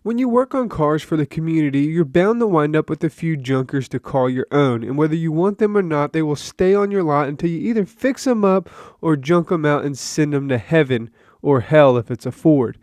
When you work on cars for the community, you're bound to wind up with a few junkers to call your own, and whether you want them or not, they will stay on your lot until you either fix them up or junk them out and send them to heaven, or hell if it's a Ford.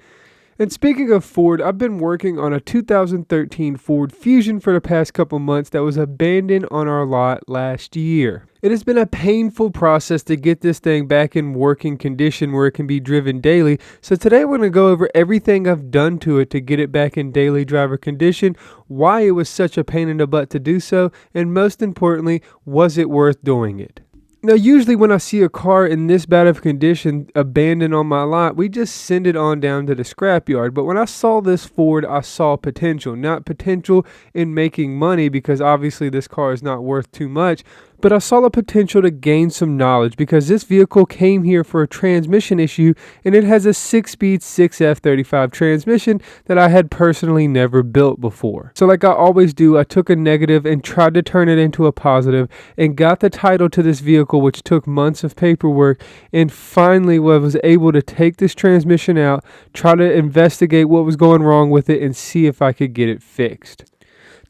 And speaking of Ford, I've been working on a 2013 Ford Fusion for the past couple months that was abandoned on our lot last year. It has been a painful process to get this thing back in working condition where it can be driven daily. So today we're going to go over everything I've done to it to get it back in daily driver condition, why it was such a pain in the butt to do so, and most importantly, was it worth doing it? Now, usually when I see a car in this bad of condition abandoned on my lot, we just send it on down to the scrapyard. But when I saw this Ford, I saw potential. Not potential in making money, because obviously this car is not worth too much, but I saw the potential to gain some knowledge because this vehicle came here for a transmission issue, and it has a 6-speed 6F35 transmission that I had personally never built before. So like I always do, I took a negative and tried to turn it into a positive and got the title to this vehicle, which took months of paperwork, and finally was able to take this transmission out, try to investigate what was going wrong with it, and see if I could get it fixed.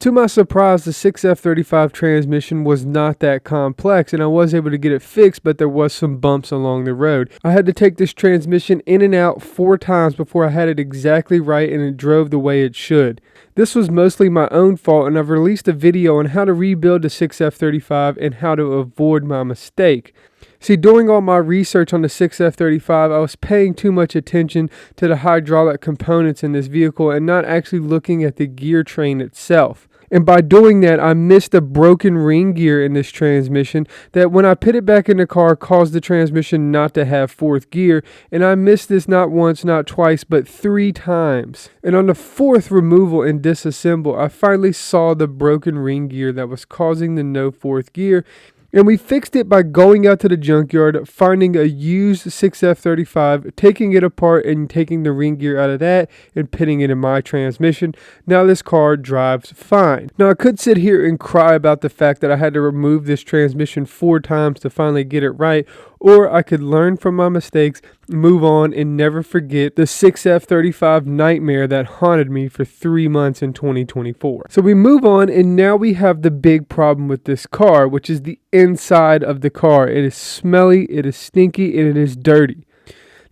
To my surprise, the 6F35 transmission was not that complex, and I was able to get it fixed, but there was some bumps along the road. I had to take this transmission in and out 4 times before I had it exactly right and it drove the way it should. This was mostly my own fault, and I've released a video on how to rebuild the 6F35 and how to avoid my mistake. See, doing all my research on the 6F35, I was paying too much attention to the hydraulic components in this vehicle and not actually looking at the gear train itself. And by doing that, I missed a broken ring gear in this transmission that when I put it back in the car caused the transmission not to have 4th gear. And I missed this not once, not twice, but 3 times. And on the 4th removal and disassemble, I finally saw the broken ring gear that was causing the no 4th gear. And we fixed it by going out to the junkyard, finding a used 6F35, taking it apart and taking the ring gear out of that and putting it in my transmission. Now this car drives fine. Now I could sit here and cry about the fact that I had to remove this transmission 4 times to finally get it right, or I could learn from my mistakes, move on, and never forget the 6F35 nightmare that haunted me for 3 months in 2024. So we move on, and now we have the big problem with this car, which is the inside of the car. It is smelly, it is stinky, and it is dirty.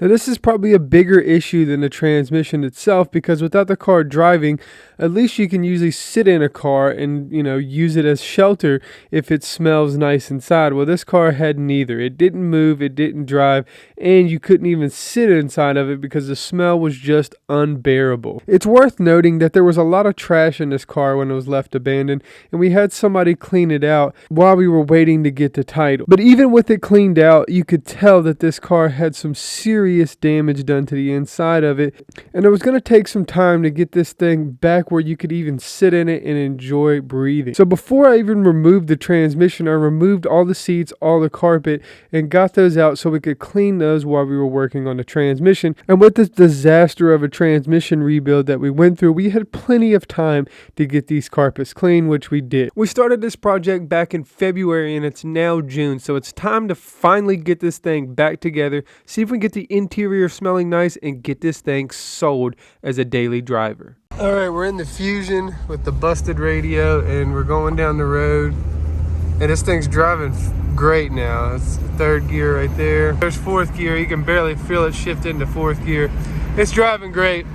Now this is probably a bigger issue than the transmission itself, because without the car driving, at least you can usually sit in a car and, use it as shelter if it smells nice inside. Well, this car had neither. It didn't move, it didn't drive, and you couldn't even sit inside of it because the smell was just unbearable. It's worth noting that there was a lot of trash in this car when it was left abandoned, and we had somebody clean it out while we were waiting to get the title. But even with it cleaned out, you could tell that this car had some serious damage done to the inside of it, and it was going to take some time to get this thing back where you could even sit in it and enjoy breathing. So before I even removed the transmission, I removed all the seats, all the carpet, and got those out so we could clean those while we were working on the transmission. And with this disaster of a transmission rebuild that we went through, we had plenty of time to get these carpets clean, which we did. We started this project back in February, and it's now June, so it's time to finally get this thing back together, see if we can get the interior smelling nice, and get this thing sold as a daily driver. All right, we're in the Fusion with the busted radio, and we're going down the road, and this thing's driving great now. It's 3rd gear right there. There's 4th gear. You can barely feel it shift into 4th gear. It's driving great.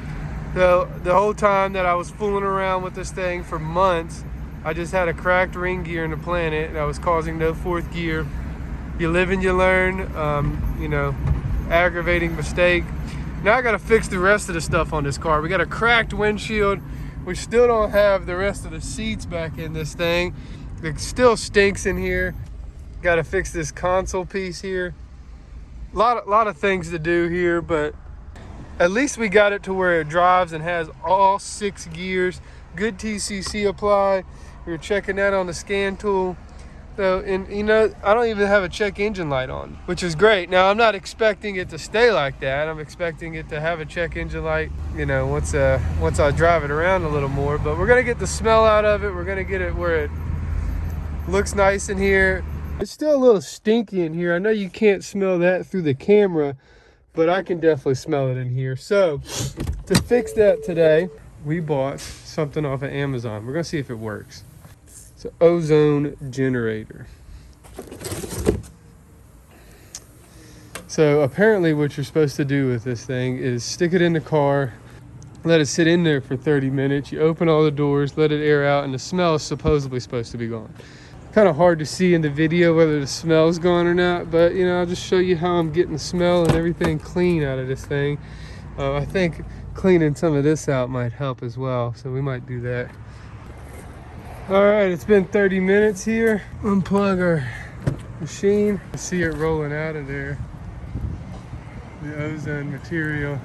So the whole time that I was fooling around with this thing for months, I just had a cracked ring gear in the planet that was causing no 4th gear. You live and you learn, aggravating mistake. Now I gotta fix the rest of the stuff on this car. We got a cracked windshield. We still don't have the rest of the seats back in this thing. It still stinks in here. Gotta fix this console piece here. A lot of things to do here, but at least we got it to where it drives and has all 6 gears. Good TCC apply. We were checking that on the scan tool. So, and I don't even have a check engine light on, which is great. Now, I'm not expecting it to stay like that. I'm expecting it to have a check engine light, once I drive it around a little more. But we're gonna get the smell out of it. We're gonna get it where it looks nice in here. It's still a little stinky in here. I know you can't smell that through the camera, but I can definitely smell it in here. So, to fix that today, we bought something off of Amazon. We're gonna see if it works. It's an ozone generator. So apparently what you're supposed to do with this thing is stick it in the car, let it sit in there for 30 minutes. You open all the doors, let it air out, and the smell is supposedly supposed to be gone. Kind of hard to see in the video whether the smell's gone or not, but you know, I'll just show you how I'm getting the smell and everything clean out of this thing. I think cleaning some of this out might help as well, so we might do that. All right, it's been 30 minutes here. Unplug our machine. You see it rolling out of there. The ozone material.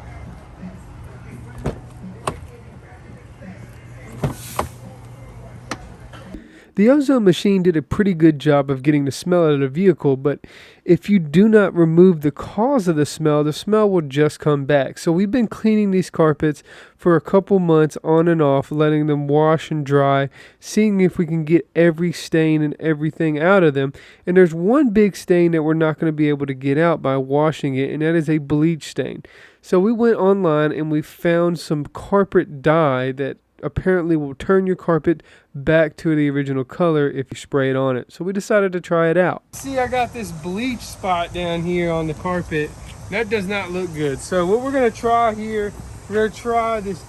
The ozone machine did a pretty good job of getting the smell out of the vehicle, but if you do not remove the cause of the smell will just come back. So we've been cleaning these carpets for a couple months on and off, letting them wash and dry, seeing if we can get every stain and everything out of them. And there's one big stain that we're not going to be able to get out by washing it, and that is a bleach stain. So we went online and we found some carpet dye that apparently will turn your carpet back to the original color if you spray it on it. So we decided to try it out. See, I got this bleach spot down here on the carpet. That does not look good. So what we're gonna try here, we're gonna try this,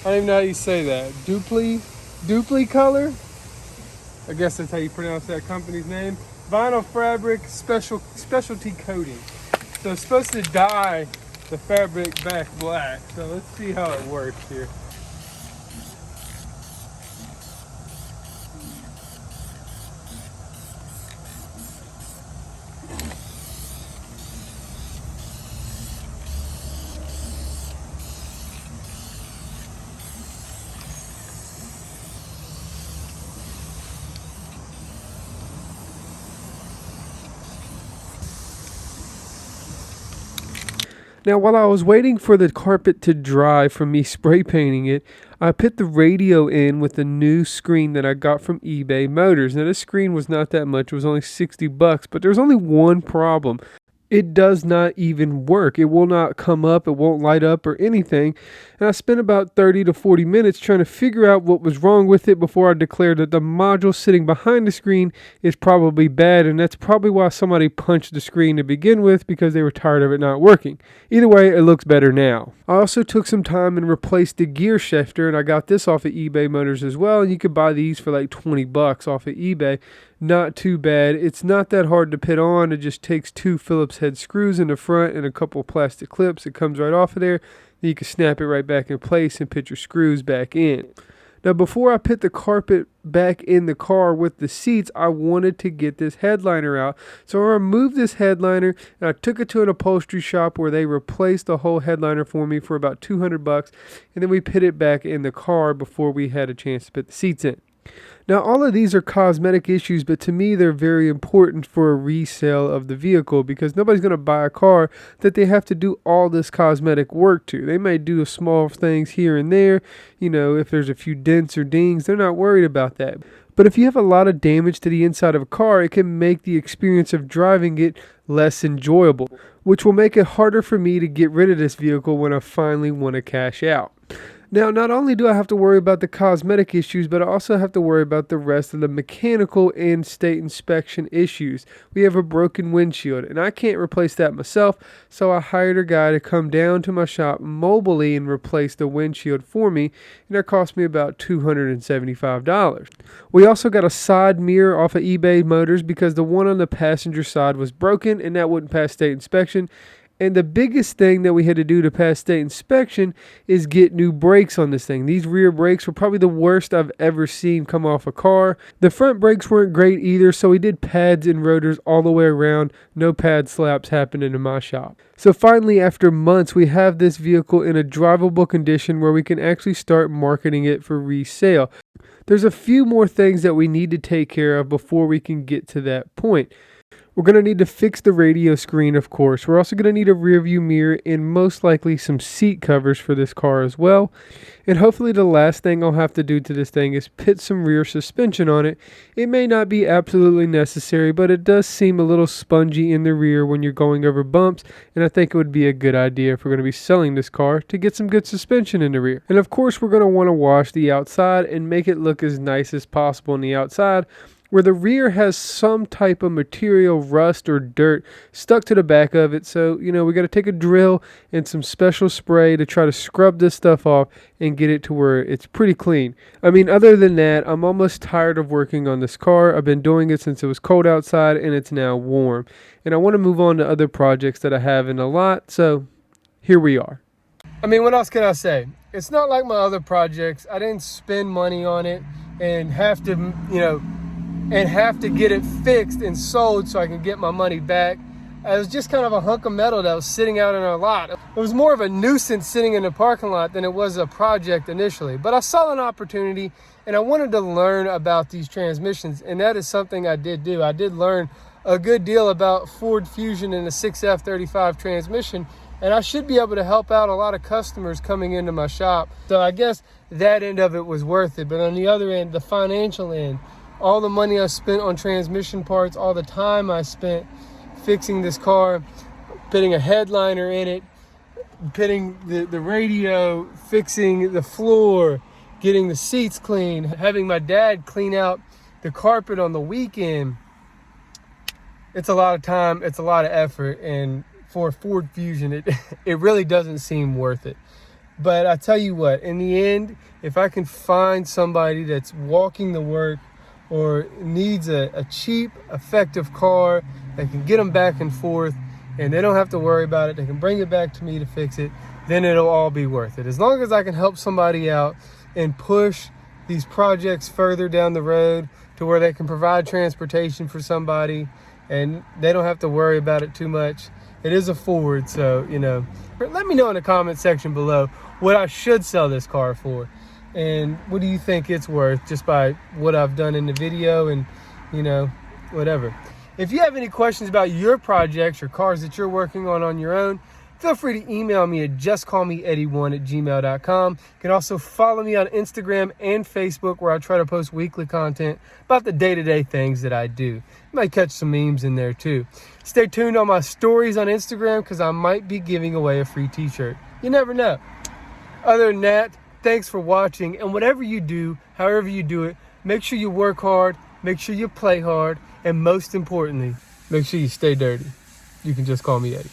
I don't even know how you say that, Dupli color? I guess that's how you pronounce that company's name. Vinyl fabric specialty coating. So it's supposed to dye the fabric back black. So let's see how it works here. Now, while I was waiting for the carpet to dry from me spray painting it, I put the radio in with the new screen that I got from eBay Motors. Now, this screen was not that much. It was only $60, but there's only one problem. It does not even work. It will not come up. It won't light up or anything. And I spent about 30 to 40 minutes trying to figure out what was wrong with it before I declared that the module sitting behind the screen is probably bad. And that's probably why somebody punched the screen to begin with, because they were tired of it not working. Either way, it looks better now. I also took some time and replaced the gear shifter, and I got this off of eBay Motors as well. And you could buy these for like $20 off of eBay. Not too bad. It's not that hard to put on. It just takes 2 Phillips head screws in the front and a couple plastic clips. It comes right off of there. Then you can snap it right back in place and put your screws back in. Now, before I put the carpet back in the car with the seats, I wanted to get this headliner out. So I removed this headliner and I took it to an upholstery shop where they replaced the whole headliner for me for about $200. And then we put it back in the car before we had a chance to put the seats in. Now, all of these are cosmetic issues, but to me, they're very important for a resale of the vehicle, because nobody's going to buy a car that they have to do all this cosmetic work to. They may do small things here and there. You know, if there's a few dents or dings, they're not worried about that. But if you have a lot of damage to the inside of a car, it can make the experience of driving it less enjoyable, which will make it harder for me to get rid of this vehicle when I finally want to cash out. Now, not only do I have to worry about the cosmetic issues, but I also have to worry about the rest of the mechanical and state inspection issues. We have a broken windshield, and I can't replace that myself, so I hired a guy to come down to my shop mobily and replace the windshield for me, and that cost me about $275. We also got a side mirror off of eBay Motors because the one on the passenger side was broken, and that wouldn't pass state inspection. And the biggest thing that we had to do to pass state inspection is get new brakes on this thing. These rear brakes were probably the worst I've ever seen come off a car. The front brakes weren't great either, so we did pads and rotors all the way around. No pad slaps happening in my shop. So finally, after months, we have this vehicle in a drivable condition where we can actually start marketing it for resale. There's a few more things that we need to take care of before we can get to that point. We're going to need to fix the radio screen, of course. We're also going to need a rear view mirror and most likely some seat covers for this car as well. And hopefully the last thing I'll have to do to this thing is put some rear suspension on it. It may not be absolutely necessary, but it does seem a little spongy in the rear when you're going over bumps, and I think it would be a good idea if we're going to be selling this car to get some good suspension in the rear. And of course we're going to want to wash the outside and make it look as nice as possible on the outside, where the rear has some type of material, rust or dirt stuck to the back of it. So, we got to take a drill and some special spray to try to scrub this stuff off and get it to where it's pretty clean. I mean, other than that, I'm almost tired of working on this car. I've been doing it since it was cold outside and it's now warm. And I want to move on to other projects that I have in a lot. So here we are. I mean, what else can I say? It's not like my other projects. I didn't spend money on it and have to, get it fixed and sold so I can get my money back. It was just kind of a hunk of metal that was sitting out in our lot. It was more of a nuisance sitting in the parking lot than it was a project initially. But I saw an opportunity and I wanted to learn about these transmissions, and that is something I did do. I did learn a good deal about Ford Fusion and the 6F35 transmission, and I should be able to help out a lot of customers coming into my shop. So I guess that end of it was worth it. But on the other end, the financial end, all the money I spent on transmission parts, all the time I spent fixing this car, putting a headliner in it, putting the radio, fixing the floor, getting the seats clean, having my dad clean out the carpet on the weekend. It's a lot of time, it's a lot of effort, and for Ford Fusion, it really doesn't seem worth it. But I tell you what, in the end, if I can find somebody that's walking the work or needs a cheap, effective car that can get them back and forth and they don't have to worry about it, they can bring it back to me to fix it, then it'll all be worth it. As long as I can help somebody out and push these projects further down the road to where they can provide transportation for somebody and they don't have to worry about it too much. It is a Ford, so, let me know in the comment section below what I should sell this car for. And what do you think it's worth, just by what I've done in the video and, whatever. If you have any questions about your projects or cars that you're working on your own, feel free to email me at justcallmeeddie1@gmail.com. You can also follow me on Instagram and Facebook, where I try to post weekly content about the day-to-day things that I do. You might catch some memes in there too. Stay tuned on my stories on Instagram, because I might be giving away a free t-shirt. You never know. Other than that, thanks for watching, and whatever you do, however you do it, make sure you work hard, make sure you play hard, and most importantly, make sure you stay dirty. You can just call me Eddie.